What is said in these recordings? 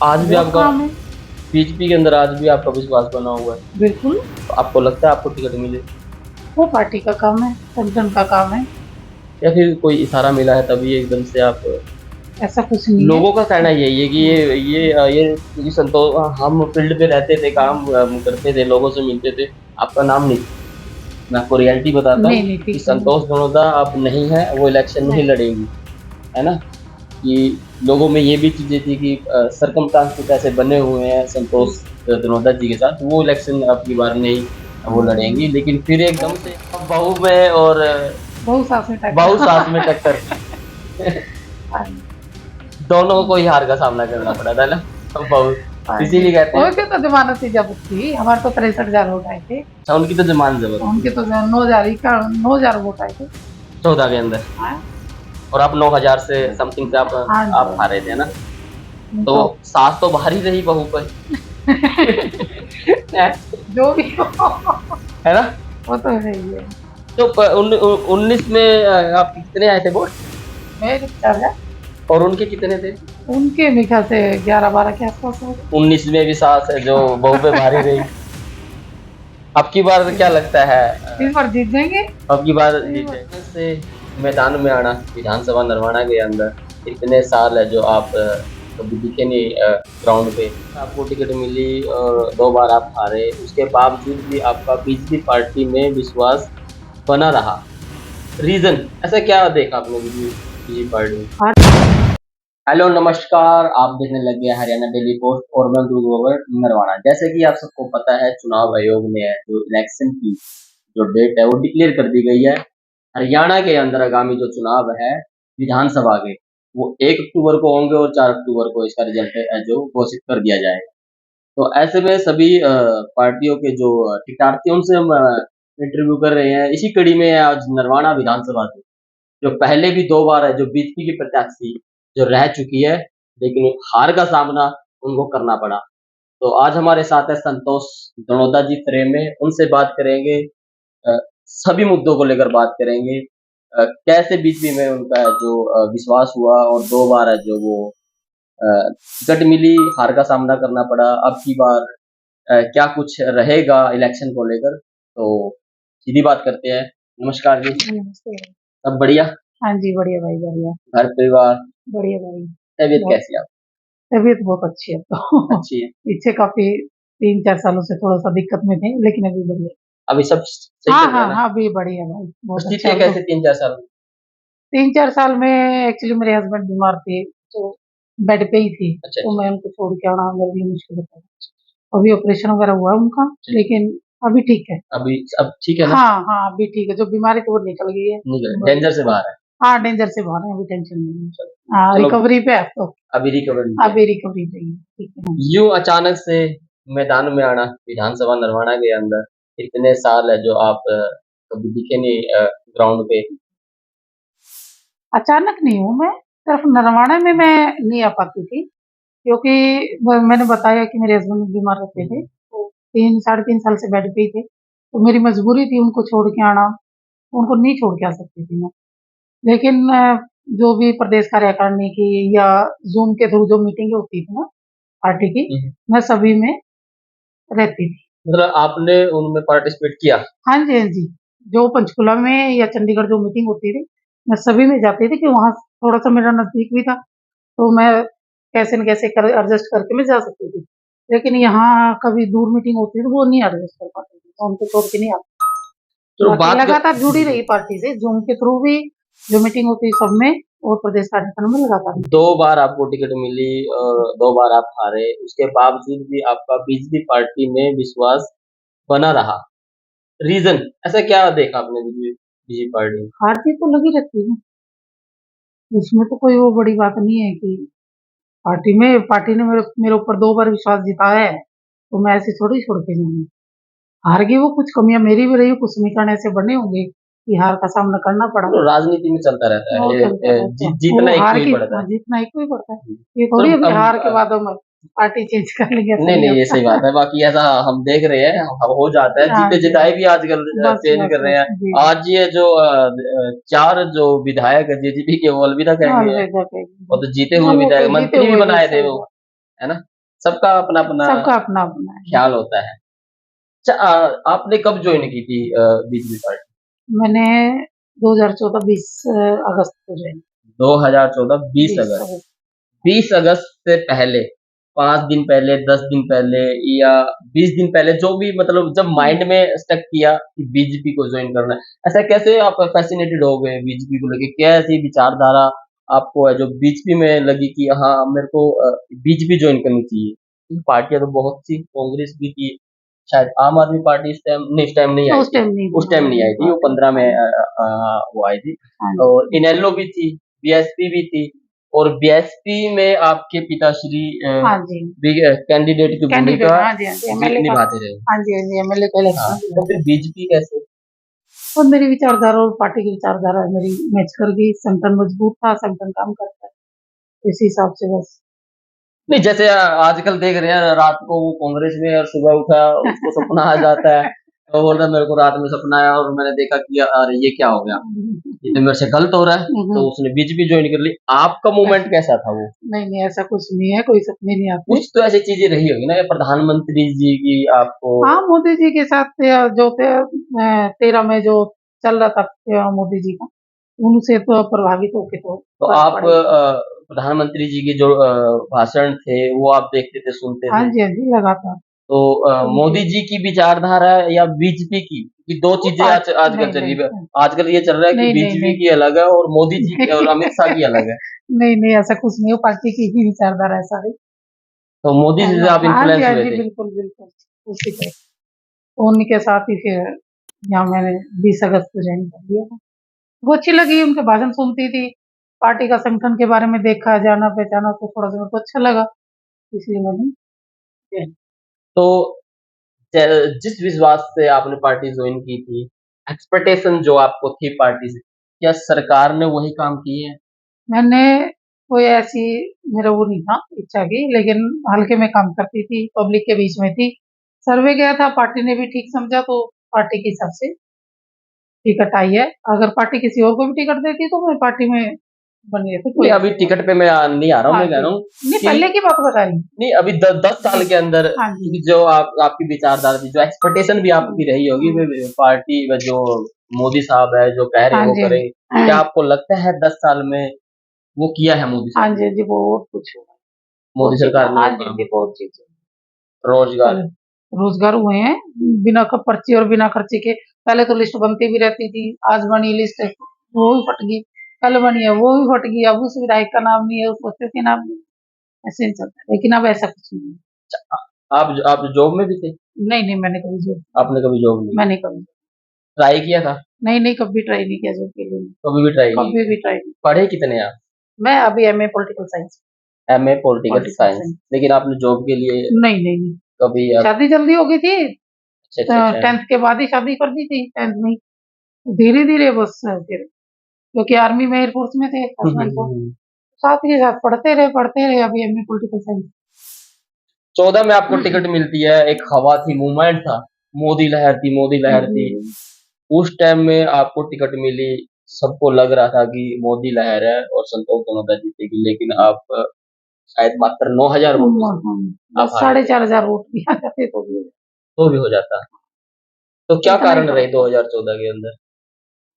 आज भी बहुत आपका काम है। बीजेपी के अंदर आज भी आपका विश्वास बना हुआ है। बिल्कुल, तो आपको लगता है आपको टिकट मिले वो पार्टी का काम है, संगठन का काम है, या फिर कोई इशारा मिला है तभी एकदम से आप? ऐसा कुछ नहीं है। लोगों का कहना यही है कि ये क्योंकि संतोष हम फील्ड पे रहते थे, काम करते थे, लोगों से मिलते थे, आपका नाम नहीं। मैं आपको रियलिटी बताता नहीं, हूँ नहीं, कि ठीक है। संतोष दनोदा अब नहीं है, वो इलेक्शन नहीं नहीं, लड़ेंगी, है ना? कि लोगों में ये भी चीजें थी कि सरकमस्टांसेस ऐसे बने हुए हैं संतोष दनोदा जी के साथ, वो इलेक्शन अब की बार नहीं वो लड़ेंगी, लेकिन फिर एकदम से अब बहू में और बहुत सास में बहू टक्कर। सास में टक्कर हाँ, दोनों को ही हार का सामना करना पड़ा था ना। बहू, हाँ जी। इसीलिए कहते हैं। उनके तो जमानत ही जब्त थी, हमारे तो 63,000 वोट आए थे। अच्छा, उनकी तो जमानत जब्त थी उनके तो 9,000 वोट आए थे। 14 के अंदर, हाँ, और आप 9,000 से समथिंग से हाँ आप जी, हारे थे ना। तो तो सास तो भारी रही बहू पर। है जो भी हो, है ना? वो तो है ही है। तो 19 में आपके कितने आए थे वोट मेरे ख्याल है, और उनके कितने थे? उनके मेरे ख्याल से 11-12 के आसपास होगा। 19 में भी सास है जो बहू पे भारी रही। अब की बार क्या लगता है इस बार जीत जाएंगे। अब की बार जीते से मैदान में आना विधानसभा नरवाना के अंदर इतने साल है जो आप कभी दिखे नहीं ग्राउंड पे, आपको टिकट मिली और 2 बार आप हारे, उसके बावजूद भी आपका बीजेपी पार्टी में विश्वास बना रहा। रीजन ऐसा क्या देखा आपने बीजेपी पार्टी में? हेलो नमस्कार, आप देखने लग गए हरियाणा डेली पोस्ट और मैं दूध ओवर नरवाना। जैसे कि आप सबको पता है, चुनाव आयोग ने जो इलेक्शन की जो डेट है वो डिक्लेयर कर दी गई है। हरियाणा के अंदर आगामी जो चुनाव है विधानसभा के, वो 1 अक्टूबर को होंगे और 4 अक्टूबर को इसका रिजल्ट जो घोषित कर दिया जाएगा। तो ऐसे में सभी पार्टियों के जो टिकटार्थी उनसे हम इंटरव्यू कर रहे हैं। इसी कड़ी में आज नरवाना विधानसभा से जो पहले भी 2 बार है जो बीजेपी की प्रत्याशी जो रह चुकी है, लेकिन हार का सामना उनको करना पड़ा। तो आज हमारे साथ है संतोष दनोदा जी फ्रेम में, उनसे बात करेंगे, अ, सभी मुद्दों को लेकर बात करेंगे। कैसे बीजेपी में उनका जो विश्वास हुआ और 2 बार है जो वो टिकट मिली, हार का सामना करना पड़ा। अब की बार क्या कुछ रहेगा इलेक्शन को लेकर, तो सीधी बात करते हैं। नमस्कार जी, नमस्ते। सब बढ़िया? हाँ जी, बढ़िया भाई, बढ़िया। घर परिवार, बढ़िया भाई। तबीयत बहुत कैसी है आपकी? तबीयत बहुत अच्छी है तो। अच्छी है? पीछे काफ़ी 3-4 सालों से थोड़ा-सा दिक्कत में थे, लेकिन अभी बढ़िया। अभी सब सही हाँ, चल रहा है हाँ, ना? हाँ, अभी बढ़िया भाई, बहुत खुशी अच्छा थे है अब तो। कैसे 3-4 साल में? 3-4 साल में एक्चुअली मेरे हस्बैंड बीमार थे, तो बेड पे ही थे, अच्छा, तो अच्छा। मैं उनको छोड़ के आना मेरे लिए मुश्किल होता था। अभी ऑपरेशन वगैरह हुआ है उनका, ठीक। लेकिन अभी ठीक है। अभी अब ठीक है ना? हाँ, हाँ, अभी ठीक है, जो बीमारी थी वो निकल गई है। निकल बस डेंजर से बाहर है। हाँ, डेंजर से बाहर है, अभी टेंशन नहीं है। चलो, हाँ, चलो रिकवरी पे है अब तो, अभी रिकवर भी है। अभी रिकवरी पे ही है, ठीक है। यूँ अचानक से मैदान में आना विधानसभा नरवाना के अंदर, इतने साल है जो आप कभी दिखे नहीं ग्राउंड पे। अचानक नहीं हूँ मैं, सिर्फ नरवाना में मैं नहीं आ पाती थी, क्योंकि मैंने बताया कि मेरे हस्बैंड बीमार रहते थे, तो 3 साढ़े 3 साल से बेड पे ही थे, तो मेरी मजबूरी थी उनको छोड़ के आना, उनको नहीं छोड़ के आ सकती थी मैं। लेकिन जो भी प्रदेश कार्यकारिणी की या जूम के थ्रू जो मीटिंग होती थी ना पार्टी की, मैं सभी में रहती थी। मतलब आपने उनमें पार्टिसिपेट किया? हाँ जी, हाँ जी। जो पंचकुला में या चंडीगढ़ जो मीटिंग होती थी, मैं सभी में जाती थी कि वहाँ थोड़ा-सा मेरा नज़दीक भी था, तो मैं कैसे न कैसे कर एडजस्ट करके मैं जा सकती थी। लेकिन यहाँ कभी दूर मीटिंग होती थी, तो वो नहीं एडजस्ट कर पाती थी, तो उनको छोड़ के नहीं आती। तो बाकी बात कर लगातार जुड़ी रही पार्टी से, ज़ूम के थ्रू भी जो मीटिंग होती सब में और प्रदेश कार्यक्रम में लगातार। 2 बार आपको टिकट मिली और 2 बार आप हारे, उसके बावजूद भी आपका बीजेपी पार्टी में विश्वास बना रहा। रीज़न ऐसा क्या देखा आपने बीजेपी पार्टी में? हार-जीत तो लगी रहती है, उसमें तो कोई वो बड़ी बात नहीं है कि पार्टी ने मेरे मेरे ऊपर 2 बार विश्वास जिताया है, तो मैं ऐसे थोड़ी छोड़ के जाऊँगी। हार गई वो, कुछ कमियाँ मेरी भी रही, कुछ समीकरण ऐसे बने होंगे कि हार का सामना करना पड़ा। तो राजनीति में चलता रहता वो है, चलता रहता है। जीतना वो एक को हार ही की पड़ता हाँ, है। जीतना एक को ही पड़ता है। जी। ये तो थोड़ी अभी हार के अब बाद हम पार्टी चेंज कर लेंगे, ऐसा नहीं, नहीं नहीं, ये होता। सही बात है। बाकी ऐसा हम देख रहे हैं, अब हो जाता है, हाँ जी, हाँ जीते-जिताए जी। भी आजकल बस, चेंज बस, कर रहे बस। हैं। जी, जी। आज ये जो 4 जो विधायक है जेजेपी के, वो अलविदा कह हाँ, गए हैं। अलविदा कह वो दीजिए। तो जीते हाँ, हुए वो तो विधायक जीते मंत्री भी हुए भी बनाए थे सही वो, बात। है ना? सबका अपना अपना सबका अपना अपना है। ख्याल होता है। अच्छा, आपने कब ज्वाइन की थी बीजेपी पार्टी? मैंने 2014-20 अगस्त को ज्वाइन 2014 20 20 अगस्त। अगस्त 20 अगस्त से पहले 5 दिन पहले, 10 दिन पहले या 20 दिन पहले, जो भी मतलब जब माइंड में स्टक किया कि बीजेपी को ज्वाइन करना है, ऐसा कैसे आप फैसिनेटेड हो गए बीजेपी को लेके? क्या ऐसी विचारधारा आपको है जो बीजेपी में लगी कि हाँ मेरे को बीजेपी ज्वाइन करनी चाहिए? पार्टियां तो बहुत सी, कांग्रेस भी थी, शायद आम आदमी पार्टी इस टाइम नहीं, इस टाइम नहीं आई उस थी, टाइम नहीं उस टाइम नहीं आई थी, वो 15 में वो आई थी। हाँ और जी इनेलो भी थी, बीएसपी भी थी, और बीएसपी में आपके पिताश्री हाँ जी कैंडिडेट की कैंडिडेट भूमिका हाँ जी एमएलए का निभाते रहे। हाँ जी एमएलए का हाँ, इलेक्शन तो फिर बीजेपी कैसे? और मेरी विचारधारा और पार्टी की विचारधारा मेरी मैच कर गई। संगठन मजबूत था, संगठन काम करता है, इसी हिसाब से बस नहीं, जैसे आजकल देख रहे हैं रात को वो कांग्रेस में और सुबह उठा उसको सपना आ जाता है, तो बोल रहा है मेरे को रात में सपना आया और मैंने देखा कि अरे ये क्या हो गया, ये तो मेरे से गलत हो रहा है, तो उसने बीजेपी ज्वाइन कर ली। आपका मूवमेंट कैसा था वो? नहीं नहीं ऐसा कुछ नहीं है, कोई सपने नहीं आते। कुछ तो ऐसी चीजें रही होगी ना, या प्रधानमंत्री जी की आपको? हाँ मोदी जी के साथ जो थे 13 में जो चल रहा था मोदी जी का, उनसे तो प्रभावित होके तो तो फर्क आप पड़ेगा। प्रधानमंत्री जी के जो भाषण थे वो आप देखते थे, सुनते हाँ थे? जी हाँ जी लगातार तो सुनते मोदी जी की विचारधारा या बीजेपी की, ये दो वो चीजें बात आजकल नहीं चल रही है। नहीं आजकल ये चल रहा है कि नहीं नहीं बीजेपी नहीं की अलग है और मोदी जी की और अमित शाह की अलग है। नहीं नहीं ऐसा कुछ नहीं हो, पार्टी की ही विचारधारा है सारी। तो मोदी जी से आप हाँ इन्फ्लुएंस हुए जी थे? बिल्कुल बिल्कुल उसी पे उनके साथ ही फिर यहाँ मैंने 20 अगस्त को ज्वाइन कर लिया था। वो अच्छी लगी, उनके भाषण सुनती थी, पार्टी का संगठन के बारे में देखा, जाना पहचाना तो थोड़ा सा मेरे को अच्छा लगा, इसलिए मैंने ज्वाइन तो जिस विश्वास से आपने पार्टी ज्वाइन की थी, एक्सपेक्टेशन जो आपको थी पार्टी से, क्या सरकार ने वही काम किए हैं? मैंने कोई ऐसी मेरा वो नहीं था इच्छा की, लेकिन हल्के में काम करती थी, पब्लिक के बीच में थी। सर्वे गया था, पार्टी ने भी ठीक समझा तो पार्टी के हिसाब से टिकट आई है। अगर पार्टी किसी और को भी टिकट देती तो मैं पार्टी में बनी रहती, नहीं, कोई अभी ऐसी बात टिकट पे मैं नहीं आ रहा हूँ, हाँ मैं कह जी। रहा हूँ नहीं कि पहले की बात बता रही हूँ। नहीं, अभी 10 साल के अंदर हाँ जी। क्योंकि जो आपकी विचारधारा थी, जो एक्सपेक्टेशन भी आपकी रही होगी, पार्टी में जो मोदी साहब है जो कह रहे हाँ हैं वो जी, करेंगे, क्या आपको लगता है 10 साल में वो किया है मोदी हाँ साहब ने? जी, हाँ जी, बहुत कुछ हुआ। मोदी बहुत चीज़ें सरकार ने हाँ वो जी, हाँ काम, जी, बहुत चीज़ें रोजगार, रोज़गार हुए हैं, बिना पर्ची और बिना खर्चे के। पहले तो लिस्ट बनती भी रहती थी, आज बनी लिस्ट वो भी फट गई, कल बनी है वो भी फट गई, अब उस विधायक का नाम नहीं है, उस बच्चे के नाम नहीं है, ऐसे ही चलता है। लेकिन अब ऐसा कुछ नहीं है। आप जॉब में भी थे? नहीं, नहीं मैंने कभी जॉब आपने कभी जॉब नहीं मैंने कभी ट्राई किया था? नहीं, नहीं कभी ट्राई नहीं किया जॉब के लिए, कभी भी ट्राई नहीं कभी किया? भी ट्राई नहीं। पढ़े कितने आप? मैं अभी MA political science MA political political science, science लेकिन आपने जॉब के लिए नहीं, नहीं, नहीं। कभी शादी जल्दी हो गई थी, अच्छा अच्छा अच्छा। 10th के बाद ही शादी कर दी थी, 10th में ही। धीरे-धीरे बस फिर क्योंकि आर्मी में एयरफोर्स में थे हस्बैंड तो, साथ के साथ पढ़ते रहे अभी एमए पॉलिटिकल साइंस। 14 में आपको टिकट मिलती है, एक हवा थी, मूवमेंट था, मोदी लहर थी, मोदी लहर थी। उस टाइम में आपको टिकट मिली, सबको लग रहा था कि मोदी लहर है और संतोष जनता जीतेगी, लेकिन आप शायद मात्र 9,000 वोटों से आप बस हारे थे। 4,500 वोट भी आ जाते तो भी हो जाता। तो क्या इतना ही कारण रहे फर्क था। 2014 के अंदर?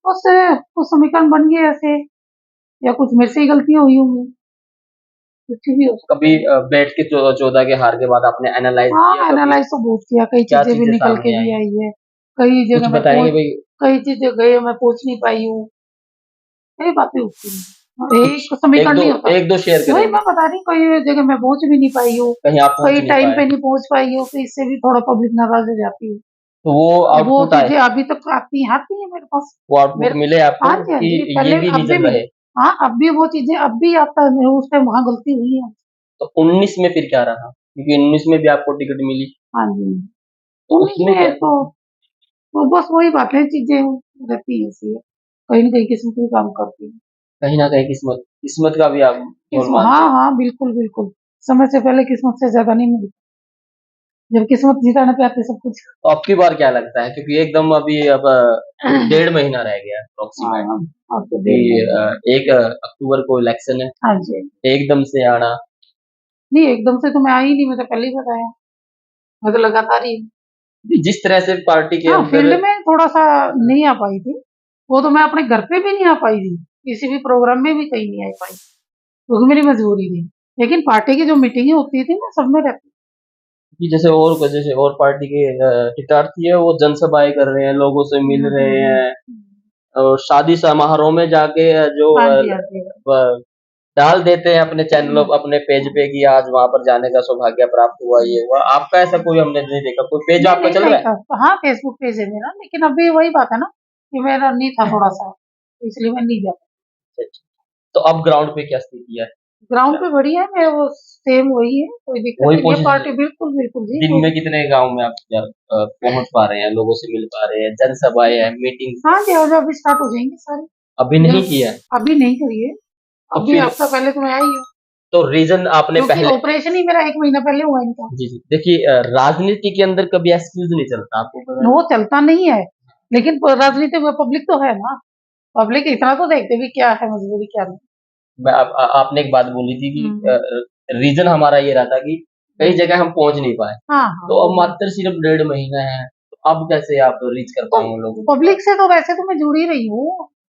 बस कुछ समीकरण बन गए ऐसे, या कुछ मेरे से ही गलतियां हुई होंगी, कुछ भी हो सकता कभी है। बैठ के 14 के हार के बाद आपने एनालाइज किया हाँ कभी? एनालाइज तो बहुत किया, कई क्या चीजें भी चीजें निकल के सामने भी आई? आई है, कई कुछ जगह मैं बताएंगे पहुंच भाई? कई चीजें गए मैं पहुंच नहीं पाई हूँ, कई बातें होती हैं, कुछ एक समीकरण नहीं होता। एक दो शेयर वही करेंगे? मैं बता रही हूँ, कई जगह मैं पहुंच भी नहीं पाई हूँ, कहीं आप पहुंच कई नहीं टाइम पाए, पे नहीं पहुंच पाई हूँ, तो इससे भी थोड़ा पब्लिक नाराज हो जाती है। तो वो तो वो आउटपुट आए, चीजें अभी तक आती हैं मेरे पास। वो आउटपुट मेरे मिले आपको हाँ जी, हाँ कि जी, ये पहले भी अब भी रीजन मिले। रहे? हाँ, अब भी वो चीजें अब भी आता है, उस टाइम वहाँ गलती हुई है। तो 19 में फिर क्या रहा? क्योंकि 19 में भी आपको टिकट मिली, हाँ जी, तो उन्हीं उसमें क्या? में तो बस वही बातें चीजें रहती हैं ऐसी है, कहीं न कहीं किस्मत भी काम करती है। कहीं न कहीं किस्मत किस्मत का भी आप रोल मानते हाँ, हैं। हाँ, बिल्कुल, बिल्कुल। समय से पहले किस्मत से ज़्यादा नहीं मिलता। जब किस्मत जिताने पे आती है सब कुछ। तो अब की बार क्या लगता है? क्योंकि एकदम अभी अब 1.5 महीना रह गया है हाँ, अप्रॉक्सिमेट, हाँ, अब तो क्योंकि डेढ़ महीने 1 अक्टूबर को इलेक्शन है, हाँ जी, एकदम से आना, नहीं एकदम से तो मैं आई नहीं, मैं तो पहले ही बताया, मैं तो लगातार ही जिस तरह से पार्टी के हाँ, अंदर फील्ड में थोड़ा-सा नहीं आ पाई थी। वो तो मैं अपने घर पे भी नहीं आ पाई थी, किसी भी प्रोग्राम में भी कहीं नहीं आ पाई, क्योंकि मेरी मजबूरी थी। लेकिन पार्टी की जो मीटिंगें होती थी, मैं सब में रहती कि जैसे और पार्टी के टिकार्थी है वो जनसभाएं कर रहे हैं, लोगों से मिल रहे हैं, और शादी समारोह में जाके हाँ जी, हाँ जी। ब- डाल देते हैं अपने चैनलों हुँ। अपने पेज पे कि आज वहां पर जाने का सौभाग्य प्राप्त हुआ, ये हुआ। आपका ऐसा कोई हमने नहीं देखा, कोई पेज नहीं, आपका नहीं, चल नहीं रहा है? था। हाँ, फेसबुक पेज है मेरा, लेकिन अभी वही बात है ना कि मेरा नहीं था थोड़ा-सा, इसलिए मैं नहीं जा पाई। अच्छा, अच्छा। तो अब ग्राउंड पे क्या स्थिति है? ग्राउंड पे बढ़िया है, मेरा वो सेम वही है, कोई दिक्कत वही नहीं है। पोजीशन, पार्टी बिल्कुल, बिल्कुल जी, दिन कोई में दिक्कत कितने गांव में आप पहुंच पा रहे हैं, लोगों से मिल पा रहे हैं, जनसभाएं हैं, मीटिंग हाँ जी, अब अभी स्टार्ट हो जाएँगी सारी। अभी नहीं जल्द किया है? अभी नहीं करी है, तो अभी फिर हफ्ता पहले तो मैं आई हूँ, तो रीजन आपने क्योंकि पहले, ऑपरेशन ही मेरा 1 महीना पहले हुआ इनका। जी जी देखिए, राजनीति के अंदर कभी एक्सक्यूज नहीं चलता, आपको पता है? वो चलता नहीं है, लेकिन राजनीति में पब्लिक तो है ना, पब्लिक इतना तो देखते भी क्या है मजबूरी क्या नहीं। आपने एक बात बोली थी कि हम्म, रीजन हमारा ये रहा था कि कई हम्म, जगह हम पहुंच नहीं पाए, हाँ हाँ तो वो अब बात। मात्र सिर्फ 1.5 महीना है, तो अब कैसे आप रीच कर तो पाएंगे लोगों के पास? पब्लिक से तो वैसे तो मैं जुड़ी रही हूँ,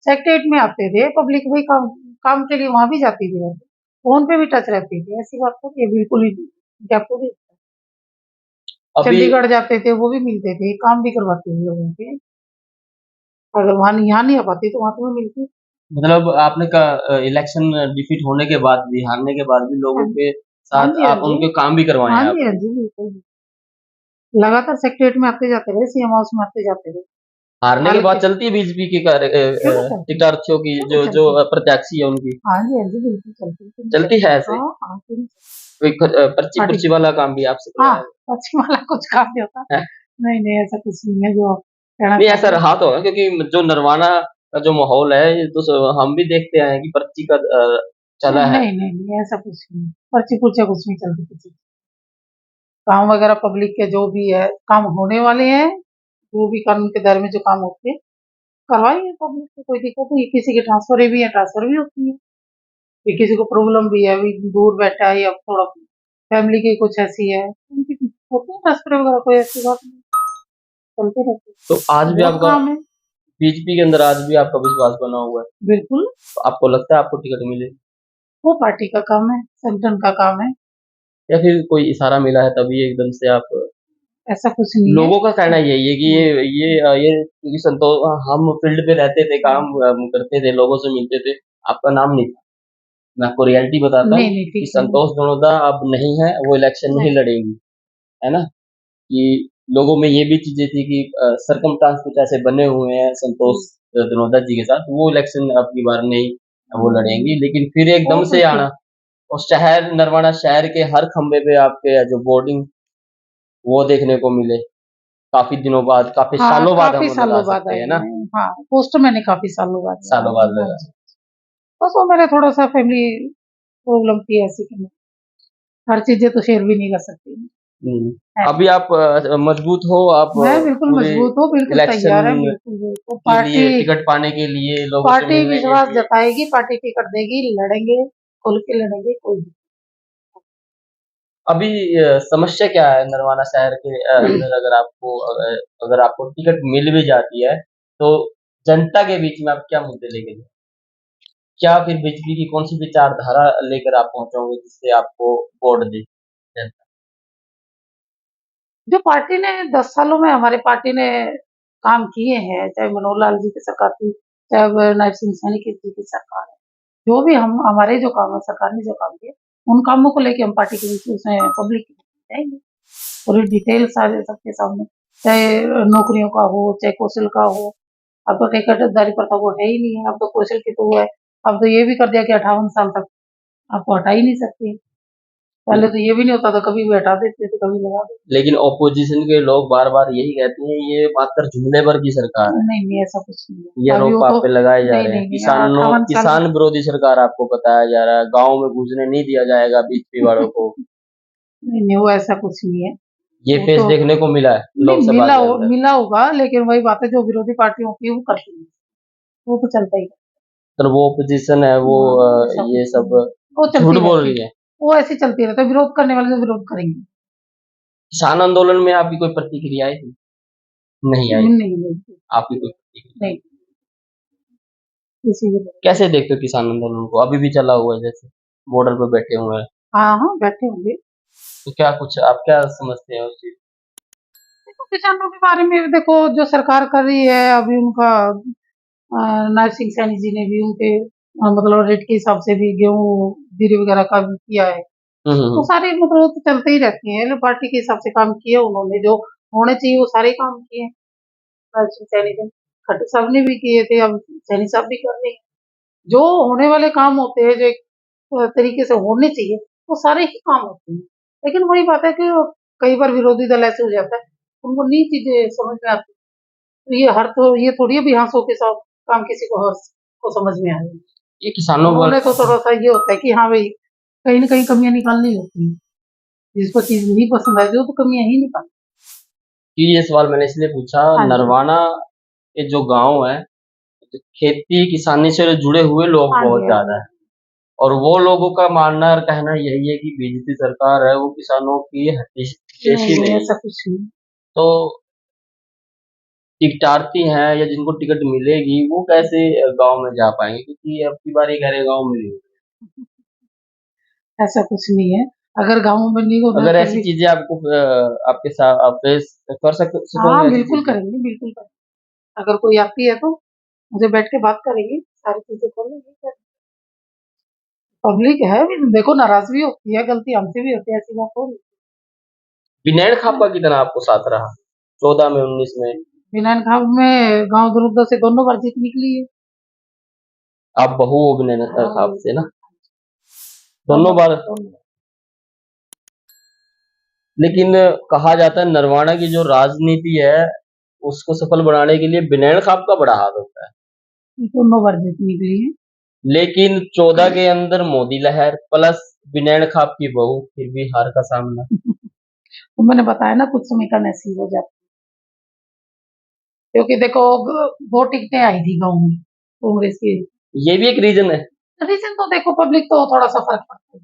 सेक्रेटरीट में आते थे पब्लिक, भी काम काम के लिए वहां भी जाती थी, फोन पे भी टच रहती थी, ऐसी बात तो ये बिल्कुल ही आपको भी अभी चंडीगढ़ जाते थे, वो भी मिलते थे, काम भी करवाते थे लोगों के, अगर वहां यहाँ नहीं आ पाती तो वहां तो मैं मिलती। मतलब आपने का इलेक्शन डिफीट होने के बाद भी, हारने के बाद भी हाँ लोगों के हाँ साथ जी, हाँ आप जी, उनके काम भी करवाए हाँ हैं जी, हाँ आपने। जी, बिल्कुल लगातार सेक्रेटरीट में आते जाते रहे, सीएम हाउस में आते जाते रहे, हारने के हाल बाद के चलती है बीजेपी की क्यों नहीं चलती, टिकार्थियों की, क्यों नहीं जो जो चलती। प्रत्याशी है उनकी हाँ जी, हाँ जी, बिल्कुल चलती, क्यों नहीं चलती चलती। है ऐसे? हाँ हाँ, क्यों नहीं चलती। कोई पर्ची पार्टी पुर्ची वाला काम भी आपसे हाँ, करवाया पश्चिम वाला कुछ काम नहीं होता। है? नहीं, नहीं ऐसा कुछ नहीं है जो आप कहना नहीं, चाह ऐसा रहे हो। रहा तो है, क्योंकि जो नरवाना का जो माहौल है ये तो हम भी देखते आए हैं कि पर्ची का चला है। नहीं, नहीं, नहीं ऐसा कुछ नहीं। पर्ची-पुर्चियाँ कुछ नहीं चलती किसी की। काम वगैरह पब्लिक के जो भी है, काम होने वाले हैं, जो भी कानून के दायरे में जो काम होते हैं, करवाइए पब्लिक को, कोई दिक्कत नहीं है। किसी की ट्रांसफर भी है, ट्रांसफर भी होती है। फिर किसी को प्रॉब्लम भी है, अभी दूर बैठा है या थोड़ा फैमिली की कुछ ऐसी है, उनकी होती है ट्रांसफर वगैरह, कोई ऐसी बात नहीं, चलते रहते हैं। तो आज भी बहुत आपका काम है, बीजेपी के अंदर आज भी आपका विश्वास बना हुआ है, बिल्कुल, तो आपको लगता है आपको टिकट मिले, वो पार्टी का काम है, संगठन का काम है, या फिर कोई इशारा मिला है तभी एकदम से आप? ऐसा कुछ नहीं है। लोगों का कहना यही है कि हुँ, ये क्योंकि संतोष, हम फील्ड पे रहते थे, हुँ। काम करते थे, लोगों से मिलते थे, आपका नाम नहीं था। मैं आपको रियलिटी बताता नहीं, हूँ नहीं, कि ठीक है, संतोष जनोदा अब नहीं है, वो इलेक्शन नहीं नहीं, लड़ेंगी, है ना? कि लोगों में ये भी चीजें थी कि सरकमस्टांस कुछ ऐसे बने हुए हैं हुँ, संतोष जनोदा जी के साथ, वो इलेक्शन अब की बार नहीं वो लड़ेंगी, लेकिन फिर वो एकदम तो से ठीक आना, और शहर नरवाना शहर के हर खंबे पे आपके जो बोर्डिंग वो देखने को मिले, काफी दिनों बाद, काफी हाँ, सालों बाद काफ़ी हम लगा सालों बाद सकते आए हैं ना, हैं। हाँ, पोस्ट मैंने काफ़ी सालों बाद सालों लगाया बाद है। हाँ लगा जी। सकते बस वो मेरा थोड़ा-सा फैमिली प्रॉब्लम थी ऐसी कि मैं हर चीज़ें तो शेयर भी नहीं कर सकती। हैं। ऐसा अभी आप मजबूत हो, आप मैं बिल्कुल पूरे मजबूत हूँ, बिल्कुल इलेक्शन तैयार है, बिल्कुल, बिल्कुल। के लिए, टिकट पाने के लिए, लोगों से पार्टी मिलने के विश्वास लिए? जताएगी, पार्टी टिकट देगी, लड़ेंगे, खुल के लड़ेंगे, कोई दिक्कत अभी समस्या क्या है नरवाना शहर के अंदर, अगर आपको टिकट मिल भी जाती है, तो जनता के बीच में आप क्या मुद्दे लेके जाओगे? क्या फिर बीजेपी की कौन-सी विचारधारा लेकर आप पहुँचोगे जिससे आपको वोट दे जनता? जो पार्टी ने 10 सालों में हमारी पार्टी ने काम किए हैं, चाहे मनोहर लाल जी की सरकार थी, चाहे अब नायब सिंह सैनी की जी की सरकार है। जो भी हम हमारे जो काम है, सरकार ने जो काम किए, उन कामों को लेके हम पार्टी के बीच में उसमें पब्लिक के बीच में जाएँगे। पूरी डिटेल सारे सबके सामने, चाहे नौकरियों का हो, चाहे कौशल का हो। अब तो टिकटदारी प्रथा वो है ही नहीं है, अब तो कौशल की तो वो है। अब तो ये भी कर दिया कि 58 साल तक आपको हटा ही नहीं सकते। पहले तो ये भी नहीं होता था, कभी भी हटा देते थे, कभी लगा देते लेकिन ऑपोजिशन के लोग बार-बार यही कहते हैं, ये मात्र जुमले भर की सरकार है। नहीं, नहीं ऐसा कुछ नहीं ये है। अभी आरोप वो आप तो पे लगाए जा नहीं, रहे हैं। नहीं, नहीं 58 साल किसान विरोधी सरकार आपको बताया जा रहा है, गाँव में घुसने नहीं दिया जाएगा बीजेपी वालों को। नहीं, नहीं वो ऐसा कुछ नहीं है। ये वो फेस तो देखने को मिला है नहीं लोकसभा के अंदर। मिला होगा, लेकिन वही बात है जो विरोधी पार्टी होती है वो करती है। वो तो चलता ही है। मतलब वो ऑपोजिशन है, वो हाँ, ऐसा ये कुछ नहीं सब है। वो झूठ चलती बोल रहती रही है। है। वो ऐसे चलती रहता है, विरोध करने वाले तो विरोध करेंगे। किसान आंदोलन में आपकी कोई प्रतिक्रिया आई थी? नहीं आई। नहीं, नहीं, आपकी कोई प्रतिक्रिया? नहीं, किसी भी तरह। कैसे देखते हो किसान आंदोलन को? अभी भी चला हुआ है, जैसे बॉर्डर पे बैठे हुए हैं, हाँ, हाँ, बैठे होंगे। तो क्या कुछ आप क्या समझते हैं उस चीज? देखो किसानों के बारे में देखो जो सरकार कर रही है अभी उनका नरसिंह सिंह सैनी जी ने भी उनके मतलब रेट के हिसाब से भी गेहूँ जीरे वगैरह का भी किया है। तो हम्म। सारे मतलब तो चलते ही रहती हैं, पार्टी के हिसाब से काम किए उन्होंने, जो होने चाहिए वो सारे काम किए। नरसिंह सैनी जी खट्टर साहब ने भी किए थे, अब सैनी साहब भी कर रहे हैं। जो होने वाले काम होते हैं, जो एक तरीके से होने चाहिए, वो सारे ही काम होते हैं। लेकिन वही बात है कि कई बार विरोधी दल ऐसे हो जाता है, उनको नहीं चीजें समझ में आती। तो ये थोड़ी है भी हाँ 100 के 100 काम किसी को हर को समझ में आए। ये किसानों पर उन्होंने तो थोड़ा-सा ये होता है कि हाँ भाई, कहीं न कहीं कमियाँ निकालनी होती हैं। जिसको चीज़ नहीं पसंद आती वो तो कमियाँ ही निकाल। कि ये सवाल मैंने इसलिए पूछा, हाँ जी। नरवाना के जो गांव है, तो खेती किसानी से जुड़े हुए लोग हाँ बहुत जी, हाँ ज्यादा जी। है, और वो लोगों का मानना और कहना यही है कि बीजेपी सरकार है वो किसानों की नहीं, हितैषी नहीं नहीं ऐसा है। कुछ नहीं। तो टिकटार्थी हैं या जिनको टिकट मिलेगी वो कैसे गांव में जा पाएंगे, क्योंकि अब की बार ये कह रहे गांव में नहीं। ऐसा कुछ नहीं है। अगर गाँव में नहीं होता है अगर फिर ऐसी भी चीजें आपको आपके साथ आप फेस कर हाँ, सकोगे ऐसी बिल्कुल चीजें? करेंगे, बिल्कुल करेंगे। अगर कोई आती है तो मुझे बैठ के बात करेंगे, सारी चीज़ें कर लेंगे फिर। पब्लिक है भी देखो नाराज़ भी होती है, गलती हमसे भी होती है, ऐसी बात थोड़ी विनैन है। खापा की तरह आपको साथ रहा 14 में 19 में? बिनान खाब में गाँव दरुद्दा से दोनों बार जीत निकली है। आप बहू हो विनैन खाप हाँ, से ना, दोनों दोनों बार। दोनों। लेकिन कहा जाता है नरवाना की जो राजनीति है उसको सफल बनाने के लिए विनैन खाप का बड़ा हाथ होता है। दोनों बार जीत निकली है। लेकिन 14 के अंदर मोदी लहर प्लस विनैन खाप की बहू, फिर भी हार का सामना। तो मैंने बताया ना कुछ समय का नसीब हो जाता है। क्योंकि देखो 2 टिकटें आई थी गाँव में कांग्रेस की। ये भी एक रीजन है। रीज़न तो देखो पब्लिक तो थोड़ा-सा फ़र्क पड़ता है।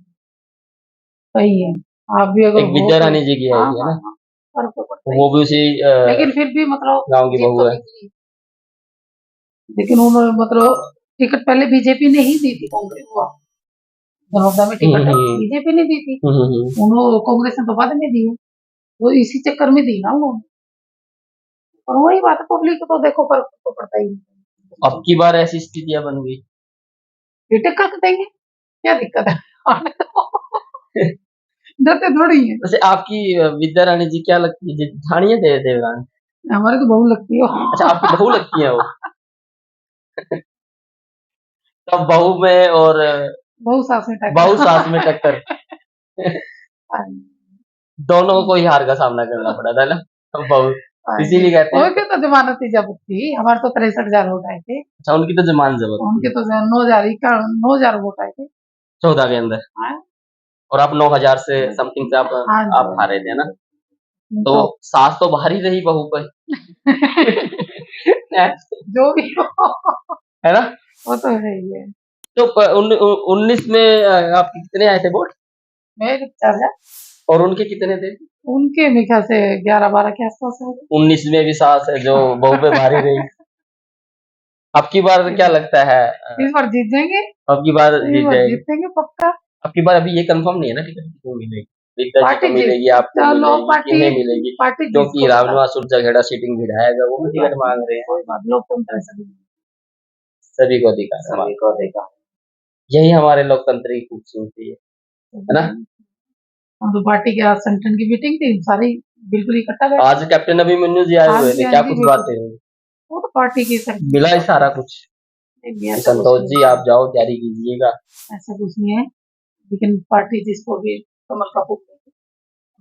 सही है। आप भी अगर एक हो विद्या तो रानी जी की आई हाँ, है हाँ, ना, हाँ, फ़र्क तो पड़ता ही वो भी है। उसी लेकिन फिर भी मतलब गांव की जीत बहू तो है। निकली। लेकिन उन्होंने मतलब टिकट पहले बीजेपी ने ही दी थी कांग्रेस को। बड़ौदा में हम्म टिकट हम्म बीजेपी ने दी थी। हम्म। उन्हों कांग्रेस ने तो बाद में दी है। वो इसी चक्कर में दी ना उन्होंने। और वही बात है पब्लिक को तो देखो फ़र्क तो पड़ता ही है। अब की बार ऐसी स्थितियां बन गई। टिकट कब देंगे? क्या दिक्कत है? आने दो। डरते थोड़ी हैं। वैसे आपकी विद्या रानी जी क्या लगती है, जेठानी है देवरानी? हमारे को बहू लगती है अच्छा, वो। आपकी बहू लगती है वो? तब बहू में और बहू सास में बहू टक्कर। सास में टक्कर। हाँ दोनों को ही हार का सामना करना पड़ा था ना, बहू। जी। इसीलिए कहते हैं। उनके तो जमानत ही जब्त थी, हमारे तो 63,000 वोट आए थे। अच्छा, उनकी तो जमानत जब्त उनके थी तो 9,000 वोट आए थे। 14 के अंदर, हाँ, और आप 9,000 से समथिंग से हाँ आप जी, हारे थे ना। तो तो सास तो बाहर ही रही बहू पर। जो भी हो है ना। वो तो है ही है। तो 19 में आपके कितने आए थे वोट, मेरे 50,000 और उनके कितने थे? उनके मेरे ख्याल से 11-12 के आसपास आए थे। 19 में भी सास है जो बहू पे भारी रही। अब की बार क्या लगता है इस बार जीत जाएंगे, अब की बार इस जीत बार जाएगी? जीतेंगे पक्का। अब की बार अभी ये कंफर्म नहीं है ना टिकट किसको मिलेगी, विद्या जी को पार्टी जीत मिलेगी, आपको चलो मिलेगी, पार्टी किन्हें मिलेगी? पार्टी क्योंकि जिसको पता रामनिवास सुरजगेड़ा सीटिंग विधायक है वो भी कोई बात टिकट नहीं, मांग रहे हैं। कोई बात लोकतंत्र है सभी को अधिकार है, सभी को देगा। यही हमारे लोकतंत्र की खूबसूरती है ना। हम तो पार्टी के आज संगठन की मीटिंग थी, सारी बिल्कुल इकट्ठा बैठ आज कैप्टन अभिमन्यु जी आए हाँ हुए जी, थे, हाँ क्या जी, कुछ बिल्कुल। बातें हुई? वो तो पार्टी की संगठन मिला की ही बात सारा कुछ नहीं, नहीं, कि ऐसा कुछ संतोष जी नहीं आप जाओ तैयारी कीजिएगा? ऐसा कुछ नहीं है। लेकिन पार्टी जिसको भी कमल का फूल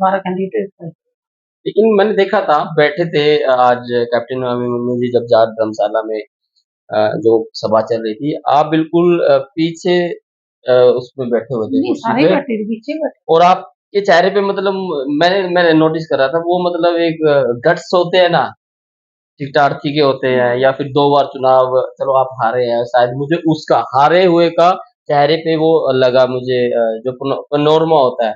हमारा कैंडिडेट है। लेकिन मैंने देखा था बैठे थे आज कैप्टन अभिमन्यु जी जब जाट धर्मशाला में जो सभा चल रही थी, आप बिल्कुल पीछे उसमें बैठे हुए थे नहीं कुर्सी सारे पे, बैठे थे, पीछे बैठे। और आपके चेहरे पे मतलब मैंने नोटिस करा था वो मतलब एक गट्स होते हैं ना, टिकटार्थी के होते हैं, या फिर 2 बार चुनाव चलो आप हारे हैं, शायद मुझे उसका हारे हुए का चेहरे पे वो लगा मुझे जो पनोरमा होता है,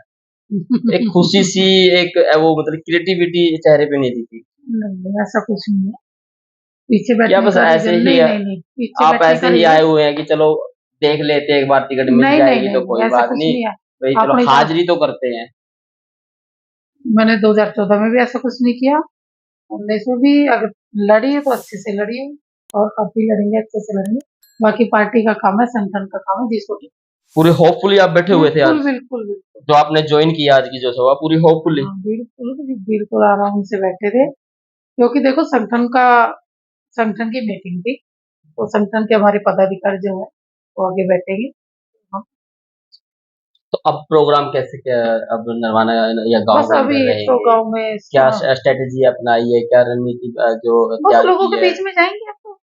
एक खुशी सी, एक वो मतलब क्रिएटिविटी चेहरे पे नहीं दिखी। नहीं, ऐसा कुछ नहीं है। पीछे या बैठने बस का ऐसे रीज़न ही नहीं, नहीं, नहीं, पीछे आप बैठने का ऐसे ही आए रीज़न हुए हैं कि चलो देख लेते हैं, एक बार टिकट मिल नहीं, नहीं, जाएगी नहीं, तो नहीं, कोई ऐसा बात कुछ नहीं, नहीं है। भाई चलो अपनी तरफ हाज़िरी तो करते हैं। मैंने 2014 में भी ऐसा कुछ नहीं किया, 19 में भी अगर लड़ी है तो अच्छे से लड़ी है और अब भी लड़ेंगे, अच्छे से लड़ेंगे। बाकी पार्टी का काम है, संगठन का काम है, जिसको पूरे होपफुली आप बैठे हुए थे बिल्कुल, आज, बिल्कुल, बिल्कुल। जो आपने जॉइन किया आज की जो सभा, पूरी होपफुली। हाँ, बिल्कुल, बिल्कुल आराम से बैठे थे, क्योंकि देखो संगठन की मीटिंग थी, तो संगठन के हमारे पदाधिकारी जो है, वो आगे बैठेंगे। हाँ, तो अब प्रोग्राम कैसे, क्या अब नरवाना या गाँव बस के अभी अंदर तो रहेंगे? गाँव में क्या स्ट्रैटेजी अपनाई है, क्या रणनीति जो बस तैयार लोगों की के है? बीच में जाएँगे अब तो।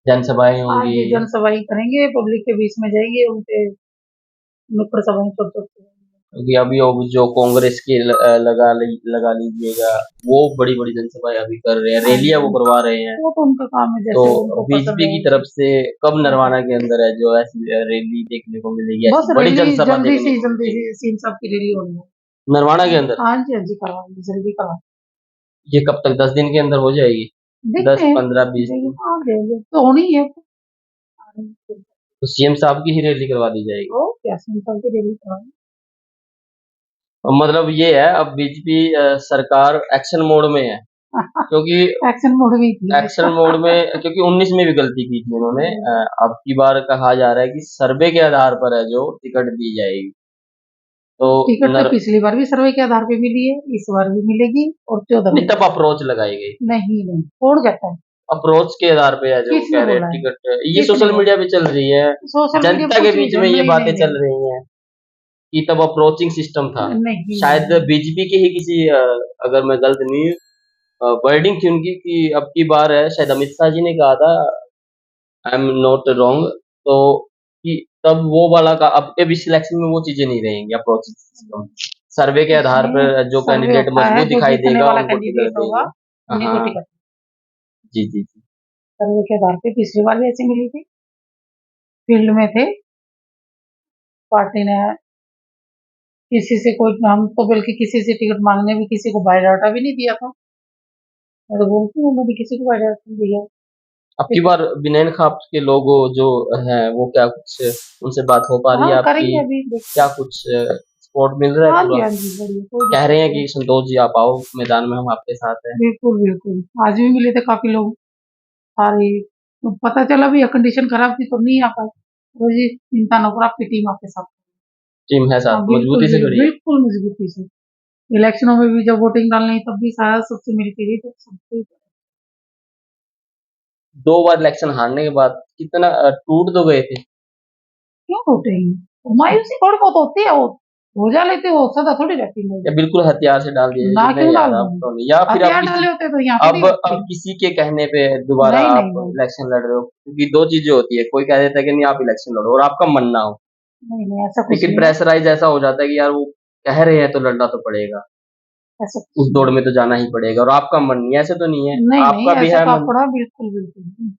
जनसभाएँ हाँ होंगी? जी, जनसभाएँ करेंगे, पब्लिक के बीच में जाएँगे, उनके नुक्कड़ सभाएँ छोड़-छोड़ के क्योंकि अभी अब जो कांग्रेस की लगा लीजिएगा, वो बड़ी-बड़ी जनसभाएँ अभी कर रहे हैं, हाँ रैलियाँ वो जी, करवा रहे हैं। वो तो उनका काम है, तो जैसे वो उनको पसंद बीजेपी है की वैसे। तरफ से कब हाँ जी। नरवाना के अंदर है जो ऐसी रैली देखने को मिलेगी, बस ऐसी बड़ी रैली जनसभा देखने को जल्दी मिलेगी से सीएम साहब की रैली होनी है। नरवाना के अंदर? हाँ जी, करवाएँगे, जल्दी करवाएँगे। ये कब तक, 10 दिन के अंदर हो जाएगी? देखते 10, हैं, 15, 20 देखिए दिन? हाँ, देंगे तो होनी ही है। तो सीएम साहब की ही रैली करवा दी जाएगी। तो क्या सीएम साहब की रैली करवाएँगे। और मतलब ये है, अब बीजेपी सरकार एक्शन मोड में है, क्योंकि एक्शन मोड में ही थी। एक्शन मोड में, क्योंकि 19 में भी गलती की थी उन्होंने। अब की बार कहा जा रहा है कि सर्वे के आधार पर है जो टिकट दी जाएगी। तो टिकट तो नर पिछली बार भी सर्वे के आधार पे मिली है, इस बार भी मिलेगी और 14 में नहीं, भी। तब अप्रोच लगाई गई। नहीं, नहीं, कौन कहता है? अप्रोच के आधार पे है जो किसने कह रहे हैं बोला है? टिकट, ये किसने सोशल बोला? मीडिया पे चल रही है, सोशल मीडिया पे जनता के कुछ भी बीच में चल ये नहीं, बातें नहीं, चल नहीं। रही हैं कि तब अप्रोचिंग सिस्टम था। नहीं, शायद नहीं। बीजेपी के ही किसी अगर मैं गलत नहीं हूँ, वर्डिंग थी उनकी कि अब की बार है, शायद अमित शाह जी ने कहा था, आई एम नॉट रॉन्ग, तो कि तब वो वाला का अब के भी सिलेक्शन में वो चीजें नहीं रहेंगी, अप्रोचिंग सिस्टम सर्वे के कुछ आधार नहीं, पर जो सर्वे कैंडिडेट होता है, मजबूत जो दिखाई जीतने देगा वाला उनको टिकट कैंडिडेट होगा, देंगे। उन्हीं को हाँ, टिकट जी, जी, जी। सर्वे के आधार पे पिछली बार भी ऐसी मिली थी। फील्ड में थे, पार्टी ने किसी से कोई हम तो बल्कि किसी से टिकट माँगने भी किसी को बायोडाटा भी नहीं दिया था। मैं तो बोलती हूँ मैंने किसी को बायोडाटा नहीं दिया। अब की बार बिनेन खाप के लोग जो हैं वो क्या कुछ उनसे बात हो पा रही है हाँ, आपकी? करेंगे अभी देखते क्या हैं। कुछ सपोर्ट मिल रहा है हाँ जी, पूरा? हाँ जी, बढ़िया, कोई कह दिक्कत रहे हैं नहीं है। कि संतोष जी आप आओ मैदान में, हम आपके साथ हैं। बिल्कुल, बिल्कुल। आज भी मिले थे काफ़ी लोग, सारे तो पता चला भी कंडीशन खराब थी तो नहीं आ पाए। तो जी चिंता ना करो आपकी टीम आपके साथ है। टीम है हाँ, साथ, बिल्कुल, मजबूती से खड़ी है। बिल्कुल मज़बूती से। इलेक्शनों में भी जब वोटिंग डालनी तब भी सारा सबसे मिलके गई तो सबसे 2 बार इलेक्शन हारने के बाद कितना टूट तो गए थे। क्यों टूटेगी? मायूसी थोड़ी बहुत होती है वो, हो जा लेते हो, सदा थोड़ी रहती है या लोग। बिल्कुल हथियार से डाल दिया ना कि क्यों नहीं यार डाल अब दूँ? तो नहीं, या फिर अब हथियार किसी डाले होते तो यहाँ थोड़ी होती। अब किसी के कहने पे दोबारा नहीं, नहीं, आप नहीं। इलेक्शन लड़ रहे हो, क्योंकि 2 चीजें होती है, कोई कह देता है कि नहीं आप इलेक्शन लड़ो और आपका मन ना हो, नहीं, नहीं, ऐसा कुछ लेकिन नहीं है। प्रेशराइज ऐसा हो जाता है कि यार वो कह रहे हैं तो लड़ना तो पड़ेगा, ऐसा उस कुछ नहीं दौड़ है। में तो जाना ही पड़ेगा, और आपका मन नहीं है, ऐसे तो नहीं है, नहीं, नहीं, आपका भी ऐसा है तो मन। आपड़ा बिल्कुल, बिल्कुल नहीं।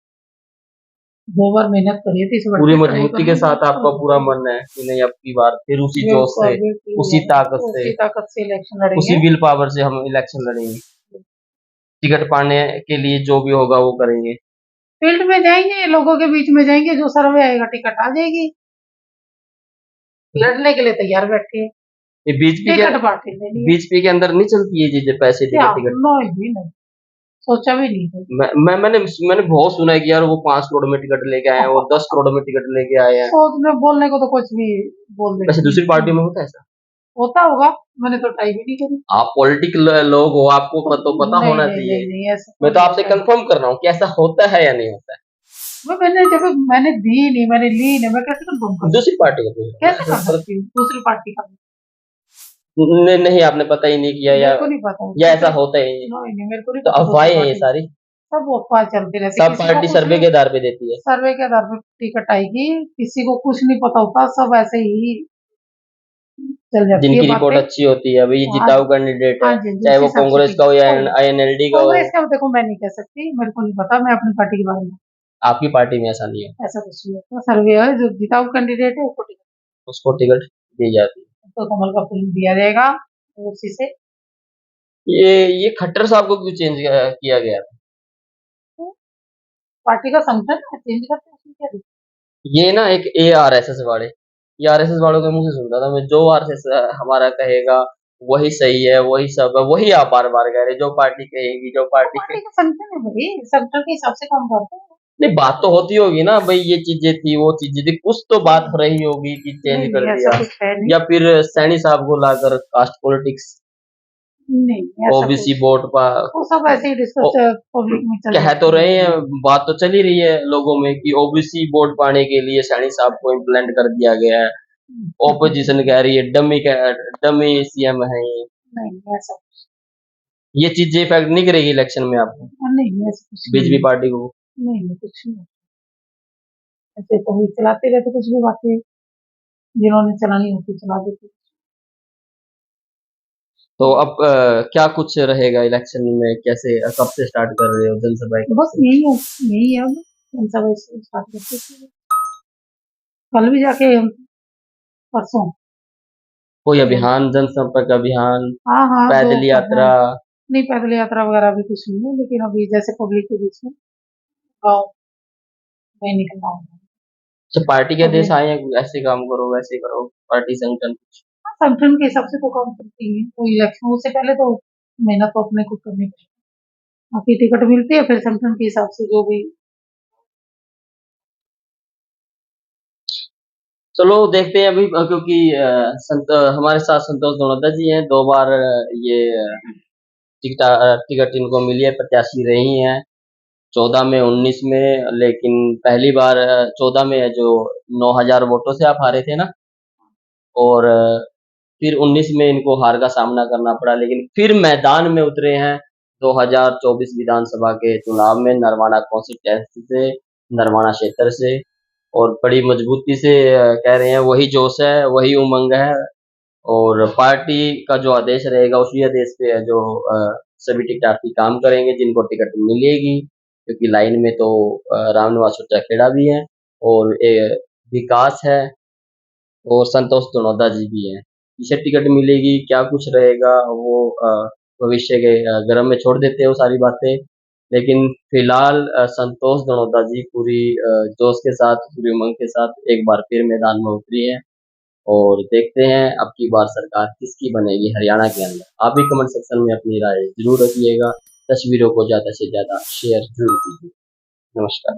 2 बार मेहनत करी थी, इस बार पूरी फिर से वो मजबूती के करेंगे साथ बिल्कुल, आपका पूरा बिल्कुल। मन है कि नहीं अब की बार फिर उसी जोश बिल्कुल, से, बिल्कुल उसी ताकत से, उसी ताकत से इलेक्शन उसी लड़ेंगे। विल पावर से हम इलेक्शन लड़ेंगे, टिकट पाने के लिए जो भी होगा वो करेंगे। फील्ड में जाएँगे, लोगों के बीच में जाएँगे, जो सर्वे आएगा टिकट आ जाएगी। लड़ने के लिए तैयार बैठे हैं, ये टिकट पार्टी देनी है। बीजेपी के अंदर नहीं चलती ये चीजें, पैसे क्या? Ticket ticket. नहीं जी नहीं, सोचा भी नहीं था। मैंने बहुत सुना है कि यार वो 5 करोड़ में टिकट लेके आए हैं, वो 10 करोड़ में टिकट लेके आए हैं। सोचने बोलने को तो कुछ भी बोल वैसे देते हैं। दूसरी पार्टियों में होता है ऐसा? होता होगा, मैंने तो ट्राई भी नहीं करी। आप पॉलिटिकल लोग हो, आपको पता नहीं, होना नहीं, चाहिए। नहीं, नहीं, ऐसा मैं तो तो नहीं आपसे होता है। कंफर्म कर रहा हूँ कि ऐसा होता है या नहीं होता है। मैंने दी नहीं, मैंने ली नहीं, मैं कैसे कंफर्म कर दूसरी सकती हूँ? पार्टी को पूछ रहा कैसे हूँ कर मैं। सकती हूँ? दूसरी पार्टी का नहीं, आपने पता ही नहीं किया, मेरे को नहीं पता। या ऐसा होता ही नहीं। नहीं, नहीं, मेरे को नहीं तो पता दूसरी अफवाहें हैं ये पार्टी। सारी, सब अफवाह चलती रहती, सब किसी को पार्टी कुछ सर्वे नहीं। के आधार पे देती है। सर्वे के आधार पर टिकट आएगी, किसी को कुछ नहीं पता होता, सब ऐसे ही चल जाती है जिनकी रिपोर्ट बातें। अच्छी होती है, अभी ये हाँ जिताऊ जी, कैंडिडेट हाँ है, जी, हाँ जी, चाहे उस वो हिसाब से कांग्रेस का टिकट हो या कोई आईएनएलडी का हो। कांग्रेस का देखो मैं नहीं कह सकती, मेरे को नहीं पता, मैं अपनी पार्टी के बारे में आपकी पार्टी में ऐसा नहीं है, ऐसा कुछ नहीं होता। सर्वे है, जो जीता हुआ कैंडिडेट है उसको टिकट, उसको टिकट दी जाती है। तो कमल का फूल दिया जाएगा, तो उसी से ये खट्टर साहब को क्यों चेंज किया गया? तो पार्टी का संगठन है, चेंज करते हैं उसमें क्या दिक्कत? ये ना एक ARSS वाले, ये आरएसएस वालों के मुंह से सुनता था मैं, जो आरएसएस हमारा कहेगा वही सही है, वही सब है, वही आप बार बार कह रहे, जो पार्टी कहेगी, जो तो पार्टी पार्टी कहे। का संगठन है भाई, संगठन के हिसाब से काम करते हैं। नहीं, बात तो होती होगी ना भाई, ये चीजें थी, वो चीजें थी, कुछ तो बात हो रही होगी कि चेंज नहीं कर नहीं, दिया, ऐसा कुछ है नहीं। या फिर सैनी साहब को लाकर कास्ट पॉलिटिक्स, नहीं, ऐसा ओबीसी कुछ वोट पा वो सब ऐसे ही ओ, डिस्कस पब्लिक में चल कह तो जाती है। रहे हैं, बात तो चली रही है लोगों में कि ओबीसी वोट पाने के लिए सैनी साहब को इम्प्लेंट कर दिया गया है। ओपोजिशन कह रही है डमी सीएम है ये। नहीं ऐसा कुछ ये चीजें इफेक्ट नहीं करेगी इलेक्शन में आपको, नहीं, ऐसा कुछ नहीं बीजेपी है। पार्टी को? नहीं नहीं, कुछ नहीं, ऐसे तो ही चलाते रहते कुछ भी बातें, जिन्होंने चलानी होती चला देते। तो अब क्या कुछ रहेगा इलेक्शन में, कैसे कब से स्टार्ट कर रहे हो जनसभा, तो कब बस से? यही है अब, इन सब ऐसे स्टार्ट करते थे। कल भी जाके परसों, कोई अभियान, जनसंपर्क अभियान, हाँ हाँ, दो पैदल हैं। यात्रा? नहीं, पैदल यात्रा वगैरह भी कुछ नहीं है, लेकिन अभी जैसे पब्लिक के बीच में गाँव में निकलना होगा तो पार्टी के आदेश पब्लिक। आए हैं ऐसे काम करो वैसे करो, पार्टी संगठन कुछ? हाँ, संगठन के हिसाब से तो काम करती है, तो इलेक्शन से पहले तो मेहनत तो अपने को करनी पड़ेगी। बाकी टिकट मिलती है फिर संगठन के हिसाब से जो भी। चलो देखते हैं अभी, क्योंकि हमारे साथ संतोष दोनों जी हैं, 2 बार ये टिकट इनको मिली है, प्रत्याशी रही हैं, 14 में, 19 में, लेकिन पहली बार 14 में जो 9,000 वोटों से आप हारे थे ना, और फिर 19 में इनको हार का सामना करना पड़ा, लेकिन फिर मैदान में उतरे हैं 2024 विधानसभा के चुनाव में, नरवाना कॉन्स्टिट्यूंसी से, नरवाना क्षेत्र से, और बड़ी मजबूती से कह रहे हैं वही जोश है, वही उमंग है, और पार्टी का जो आदेश रहेगा उसी आदेश पे है जो सभी टिकटार्थी काम करेंगे जिनको टिकट मिलेगी, क्योंकि लाइन में तो रामनिवास सुच्चा खेड़ा भी है, और विकास है, और संतोष धनोदा जी भी हैं। किसे टिकट मिलेगी, क्या कुछ रहेगा, वो भविष्य के गर्भ में छोड़ देते हैं वो सारी बातें, लेकिन फिलहाल संतोष धनोदा जी पूरी जोश के साथ, पूरी उमंग के साथ एक बार फिर मैदान में उतरी है, और देखते हैं अब की बार सरकार किसकी बनेगी हरियाणा के अंदर। आप भी कमेंट सेक्शन में अपनी राय जरूर रखिएगा, तस्वीरों को ज़्यादा से ज़्यादा शेयर जरूर कीजिए। नमस्कार।